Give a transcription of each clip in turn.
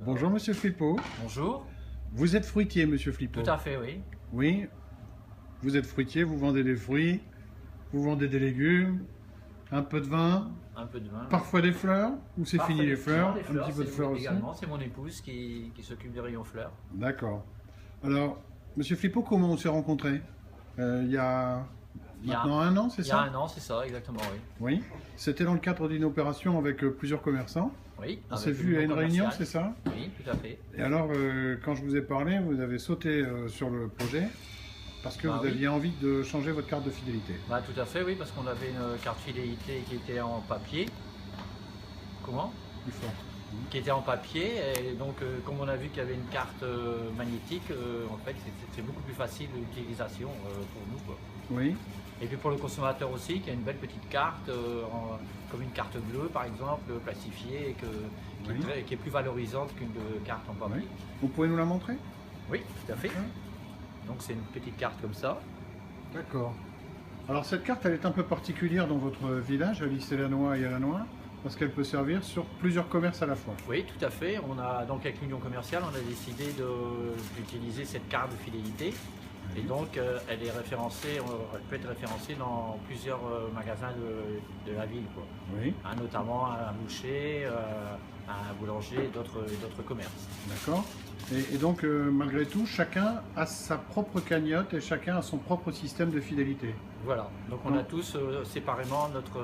Bonjour Monsieur Flippo. Bonjour. Vous êtes fruitier Monsieur Flippo? Tout à fait, oui. Oui. Vous êtes fruitier, vous vendez des fruits, vous vendez des légumes, un peu de vin, Un peu de vin. parfois des fleurs, ou c'est fini les fleurs, des un petit peu de fleurs aussi? également, c'est mon épouse qui s'occupe des rayons fleurs. D'accord. Alors, Monsieur Flippo, comment on s'est rencontrés? Il y a maintenant un an, c'est Il y a ça? un an, c'est ça, exactement, oui. Oui. C'était dans le cadre d'une opération avec plusieurs commerçants. Oui, On avec s'est vu à une réunion, commercial. c'est ça? Oui, tout à fait. Et alors, quand je vous ai parlé, vous avez sauté sur le projet parce que Bah vous oui. aviez envie de changer votre carte de fidélité. Bah, tout à fait, oui, parce qu'on avait une carte fidélité qui était en papier. Comment? Plus fort. Qui était en papier, et donc comme on a vu qu'il y avait une carte magnétique, en fait c'est beaucoup plus facile l'utilisation pour nous, quoi. Oui, Et puis pour le consommateur aussi, qui a une belle petite carte, comme une carte bleue par exemple, plastifiée, et Oui. qui est plus valorisante qu'une carte en papier. oui. Vous pouvez nous la montrer? Oui, tout à fait. Donc c'est une petite carte comme ça. D'accord. Alors cette carte, elle est un peu particulière dans votre village, à Lys-et-Lannoy et à Lannoy, parce qu'elle peut servir sur plusieurs commerces à la fois. Oui, tout à fait. On a donc avec l'union commerciale, on a décidé d'utiliser cette carte de fidélité. Et donc elle est référencée, elle peut être référencée dans plusieurs magasins de la ville, quoi. Oui, Hein, notamment un boucher, un boulanger et d'autres commerces. d'accord. Et donc, malgré tout, chacun a sa propre cagnotte et chacun a son propre système de fidélité. Voilà, donc on a tous séparément notre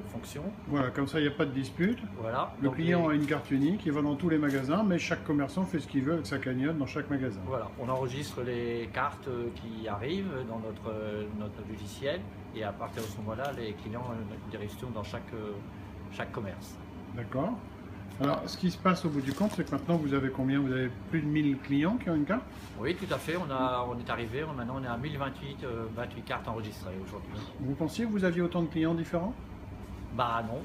fonction. Voilà, comme ça, il n'y a pas de dispute. Voilà. Le Donc, client a une carte unique, il va dans tous les magasins, mais chaque commerçant fait ce qu'il veut avec sa cagnotte dans chaque magasin. Voilà, on enregistre les cartes qui arrivent dans notre logiciel, et à partir de ce moment-là, les clients ont une direction dans chaque commerce. D'accord. Alors, ce qui se passe au bout du compte, c'est que maintenant, vous avez combien? Vous avez plus de 1000 clients qui ont une carte? Oui, tout à fait, on est arrivé, maintenant on est à 28 cartes enregistrées aujourd'hui. Vous pensiez que vous aviez autant de clients différents? Bah non,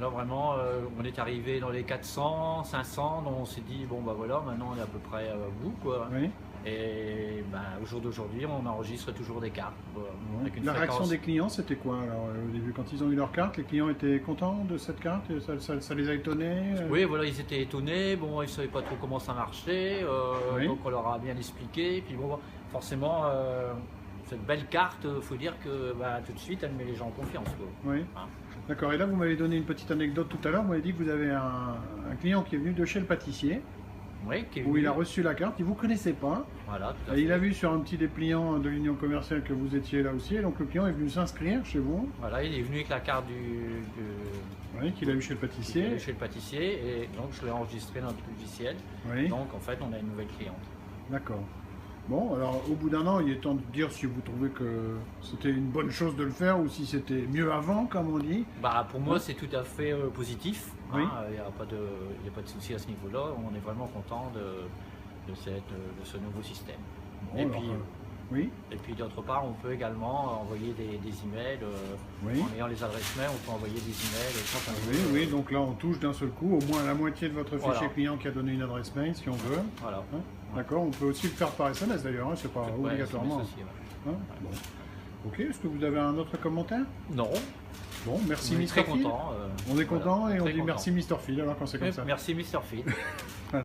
là vraiment on est arrivé dans les 400, 500, donc on s'est dit bon bah voilà, maintenant on est à peu près au bout, quoi. Oui. Et bah, au jour d'aujourd'hui on enregistre toujours des cartes, quoi, avec une La réaction fréquence. des clients, c'était quoi alors au début? Quand ils ont eu leur carte, les clients étaient contents de cette carte? Ça les a étonnés? Oui, voilà, ils étaient étonnés, bon, ils ne savaient pas trop comment ça marchait, Oui. donc on leur a bien expliqué, puis bon, forcément, cette belle carte, il faut dire que bah, tout de suite, elle met les gens en confiance, quoi. Oui. Hein. D'accord. Et là, vous m'avez donné une petite anecdote tout à l'heure. Vous m'avez dit que vous avez un client qui est venu de chez le pâtissier, Oui, qui est où il a venu. reçu la carte. Il ne vous connaissait pas. Voilà, tout à Et il fait. a vu sur un petit dépliant de l'union commerciale que vous étiez là aussi. Et donc le client est venu s'inscrire chez vous. Voilà, il est venu avec la carte Oui, qu'il a eu chez le qu'il pâtissier. avait chez le pâtissier, et donc je l'ai enregistré dans notre logiciel. Oui. Donc en fait, on a une nouvelle cliente. D'accord. Bon, alors au bout d'un an, il est temps de dire si vous trouvez que c'était une bonne chose de le faire ou si c'était mieux avant, comme on dit. Bah, pour moi, c'est tout à fait positif. Oui. Il n'y a pas de souci à ce niveau-là. On est vraiment content de ce nouveau système. Bon, Et alors, puis, oui, Et puis d'autre part, on peut également envoyer des emails, oui. en ayant les adresses mail, on peut envoyer des emails quand on Oui, veut. oui, donc là on touche d'un seul coup au moins la moitié de votre fichier Voilà. client qui a donné une adresse mail si on veut. Voilà. Hein. D'accord, on peut aussi le faire par SMS d'ailleurs, hein, c'est pas Ouais, obligatoirement. SMS aussi, ouais. Hein. Bon. Ok, est-ce que vous avez un autre commentaire? Non, Bon, merci on est Mr. très Phil. content. On est content et on très dit content. merci Mr. Phil alors quand c'est comme ça. Merci Mr. Phil.